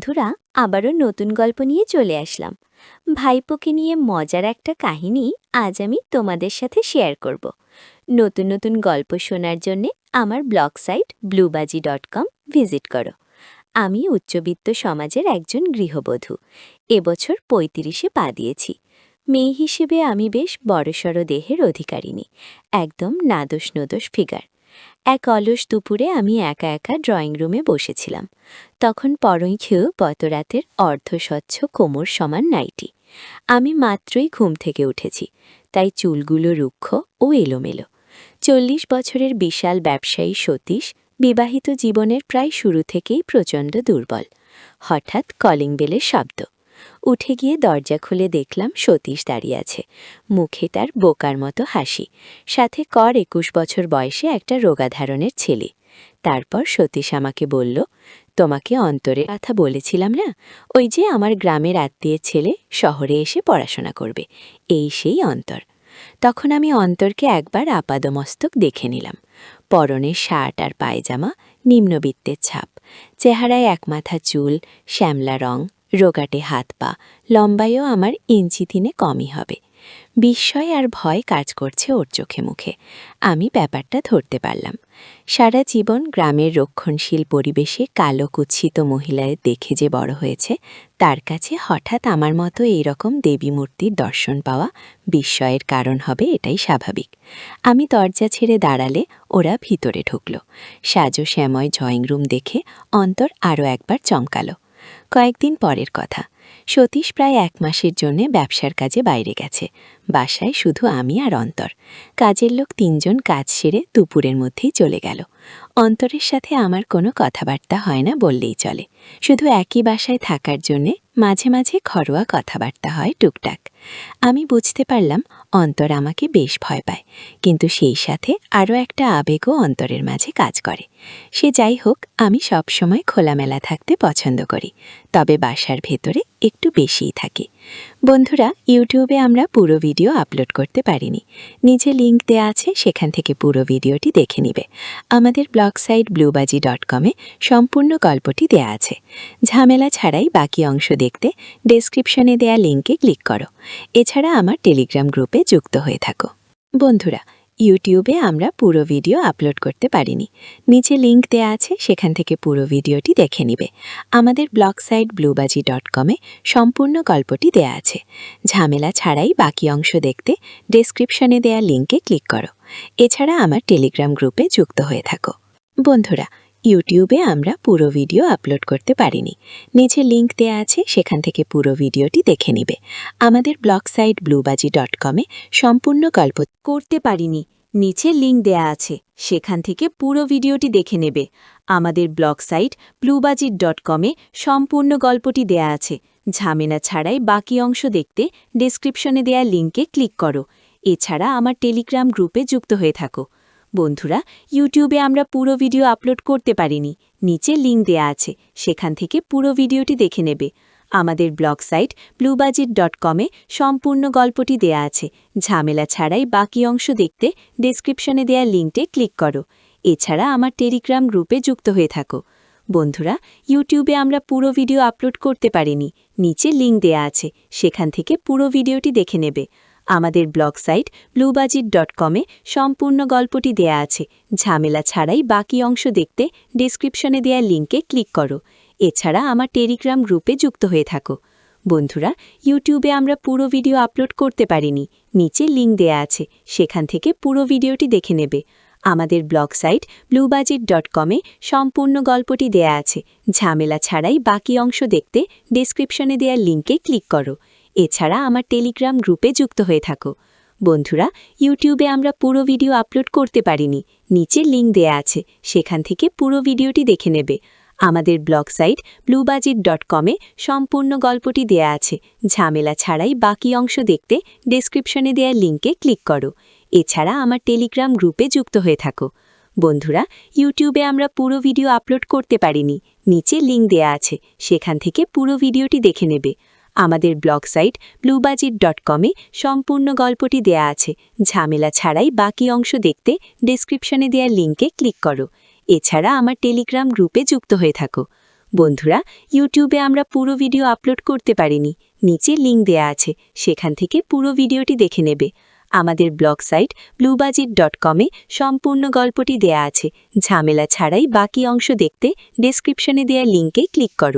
বন্ধুরা, আবারও নতুন গল্প নিয়ে চলে আসলাম। ভাইপোকে নিয়ে মজার একটা কাহিনী আজ আমি তোমাদের সাথে শেয়ার করব। নতুন নতুন গল্প শোনার জন্য আমার ব্লগ সাইট bluebaji.com ভিজিট করো। আমি উচ্চবিত্ত সমাজের একজন গৃহবধূ। এবছর ৩৫-এ পা দিয়েছি। মেয়ে হিসেবে আমি বেশ বড়সড় দেহের অধিকারিণী, একদম নাদোষ নদোষ ফিগার। এক অলস দুপুরে আমি একা একা ড্রয়িং রুমে বসেছিলাম। তখন পরই খেয়েও রাতের অর্ধস্বচ্ছ কোমর সমান নাইটি। আমি মাত্রই ঘুম থেকে উঠেছি, তাই চুলগুলো রুক্ষ ও এলোমেলো। ৪০ বছরের বিশাল ব্যবসায়ী সতীশ বিবাহিত জীবনের প্রায় শুরু থেকেই প্রচণ্ড দুর্বল। হঠাৎ কলিং বেলের শব্দ। উঠে গিয়ে দরজা খুলে দেখলাম সতীশ দাঁড়িয়ে আছে। মুখে তার বোকার মতো হাসি, সাথে ২১ বছর বয়সে একটা রোগাধারণের ছেলে। তারপর সতীশ আমাকে বলল, তোমাকে অন্তরের কথা বলেছিলাম না, ওই যে আমার গ্রামের আত্মীয়ের ছেলে শহরে এসে পড়াশোনা করবে, এই সেই অন্তর। তখন আমি অন্তরকে একবার আপাদমস্তক দেখে নিলাম। পরনে শার্ট আর পায়জামা, নিম্নবিত্তের ছাপ, চেহারায় একমাথা চুল, শ্যামলা রং, রোগাটে হাত পা, লম্বায়ও আমার ইঞ্চি ৩ কমই হবে। বিস্ময় আর ভয় কাজ করছে ওর চোখে মুখে। আমি ব্যাপারটা ধরতে পারলাম। সারা জীবন গ্রামের রক্ষণশীল পরিবেশে কালো কুৎসিত মহিলাদের দেখে যে বড় হয়েছে, তার কাছে হঠাৎ আমার মতো এইরকম দেবী মূর্তির দর্শন পাওয়া বিস্ময়ের কারণ হবে, এটাই স্বাভাবিক। আমি দরজা ছেড়ে দাঁড়ালে ওরা ভিতরে ঢুকল। সাজো শ্যাময় ড্রয়িং রুম দেখে অন্তর আরও একবার চমকালো। কয়েকদিন পরের কথা। সতীশ প্রায় ১ মাসের জন্যে ব্যবসার কাজে বাইরে গেছে। বাসায় শুধু আমি আর অন্তর। কাজের লোক ৩ জন কাজ সেরে দুপুরের মধ্যেই চলে গেল। অন্তরের সাথে আমার কোনো কথাবার্তা হয় না বললেই চলে। শুধু একই বাসায় থাকার জন্যে মাঝে মাঝে ঘরোয়া কথাবার্তা হয় টুকটাক। আমি বুঝতে পারলাম অন্তর আমাকে বেশ ভয় পায়, কিন্তু সেই সাথে আরও একটা আবেগও অন্তরের মাঝে কাজ করে। সে যাই হোক, আমি সবসময় খোলামেলা থাকতে পছন্দ করি, তবে বাসার ভেতরে একটু বেশিই থাকি। বন্ধুরা, ইউটিউবে আমরা পুরো ভিডিও আপলোড করতে পারিনি। নিচে লিংক দেওয়া আছে, সেখান থেকে পুরো ভিডিওটি দেখে নিবে। আমাদের ব্লগ সাইট bluebaji.com-এ সম্পূর্ণ গল্পটি দেয়া আছে। ঝামেলা ছাড়াই বাকি অংশ দেখতে ডেসক্রিপশনে দেয়া লিংকে ক্লিক করো। এছাড়া আমার টেলিগ্রাম গ্রুপে যুক্ত হয়ে থাকো। বন্ধুরা, ইউটিউবে আমরা পুরো ভিডিও আপলোড করতে পারিনি। নিচে লিংক দেয়া আছে, সেখান থেকে পুরো ভিডিওটি দেখে নিবে। আমাদের ব্লগ সাইট bluebaji.com-এ সম্পূর্ণ গল্পটি দেয়া আছে। ঝামেলা ছাড়াই বাকি অংশ দেখতে ডেসক্রিপশনে দেয়া লিংকে ক্লিক করো। এছাড়া আমার টেলিগ্রাম গ্রুপে যুক্ত হয়ে থাকো। বন্ধুরা, ইউটিউবে আমরা পুরো ভিডিও আপলোড করতে পারিনি। নিচে লিংক দেয়া আছে, সেখান থেকে পুরো ভিডিওটি দেখে নিবে। আমাদের ব্লগ সাইট bluebaji.com-এ সম্পূর্ণ গল্প করতে পারিনি। নিচে লিংক দেয়া আছে, সেখান থেকে পুরো ভিডিওটি দেখে নেবে। আমাদের ব্লগ সাইট bluebaji.com-এ সম্পূর্ণ গল্পটি দেয়া আছে। ঝামেলা ছাড়াই বাকি অংশ দেখতে ডেসক্রিপশনে দেয়া লিংকে ক্লিক করো। এছাড়া আমার টেলিগ্রাম গ্রুপে যুক্ত হয়ে থাকো। বন্ধুরা, ইউটিউবে আমরা পুরো ভিডিও আপলোড করতে পারিনি। নিচে লিংক দেয়া আছে, সেখান থেকে পুরো ভিডিওটি দেখে নেবে। আমাদের ব্লগ সাইট bluebaji.com-এ সম্পূর্ণ গল্পটি দেয়া আছে। ঝামেলা ছাড়াই বাকি অংশ দেখতে ডেসক্রিপশনে দেয়া লিংকে ক্লিক করো। এছাড়া আমার টেলিগ্রাম গ্রুপে যুক্ত হয়ে থাকো। বন্ধুরা, ইউটিউবে আমরা পুরো ভিডিও আপলোড করতে পারিনি। নিচে লিংক দেয়া আছে, সেখান থেকে পুরো ভিডিওটি দেখে নেবে। আমাদের ব্লগ সাইট bluebaji.com-এ সম্পূর্ণ গল্পটি দেয়া আছে। ঝামেলা ছাড়াই বাকি অংশ দেখতে ডেসক্রিপশনে দেয়া লিংকে ক্লিক করো। এছাড়া আমার টেলিগ্রাম গ্রুপে যুক্ত হয়ে থাকো। বন্ধুরা, ইউটিউবে আমরা পুরো ভিডিও আপলোড করতে পারিনি। নিচে লিংক দেয়া আছে, সেখান থেকে পুরো ভিডিওটি দেখে নেবে। আমাদের ব্লগ সাইট bluebaji.com-এ সম্পূর্ণ গল্পটি দেয়া আছে। ঝামেলা ছাড়াই বাকি অংশ দেখতে ডেসক্রিপশনে দেয়া লিংকে ক্লিক করো। এছাড়া আমার টেলিগ্রাম গ্রুপে যুক্ত হয়ে থাকো। বন্ধুরা, ইউটিউবে আমরা পুরো ভিডিও আপলোড করতে পারিনি। নিচে লিংক দেয়া আছে, সেখান থেকে পুরো ভিডিওটি দেখে নেবে। আমাদের ব্লগ সাইট bluebaji.com-এ সম্পূর্ণ গল্পটি দেয়া আছে। ঝামেলা ছাড়াই বাকি অংশ দেখতে ডেসক্রিপশনে দেয়া লিংকে ক্লিক করো। এছাড়া আমার টেলিগ্রাম গ্রুপে যুক্ত হয়ে থাকো। বন্ধুরা, ইউটিউবে আমরা পুরো ভিডিও আপলোড করতে পারিনি। নিচে লিংক দেয়া আছে, সেখান থেকে পুরো ভিডিওটি দেখে নেবে। আমাদের ব্লগ সাইট bluebaji.com-এ সম্পূর্ণ গল্পটি দেয়া আছে। ঝামেলা ছাড়াই বাকি অংশ দেখতে ডেসক্রিপশনে দেয়া লিংকে ক্লিক করো। এছাড়া আমার টেলিগ্রাম গ্রুপে যুক্ত হয়ে থাকো। বন্ধুরা, ইউটিউবে আমরা পুরো ভিডিও আপলোড করতে পারিনি। নিচে লিংক দেয়া আছে, সেখান থেকে পুরো ভিডিওটি দেখে নেবে। আমাদের ব্লগ সাইট bluebudget.com-এ সম্পূর্ণ গল্পটি দেয়া আছে। ঝামেলা ছাড়াই বাকি অংশ দেখতে ডেসক্রিপশনে দেয়া লিংকে ক্লিক করো।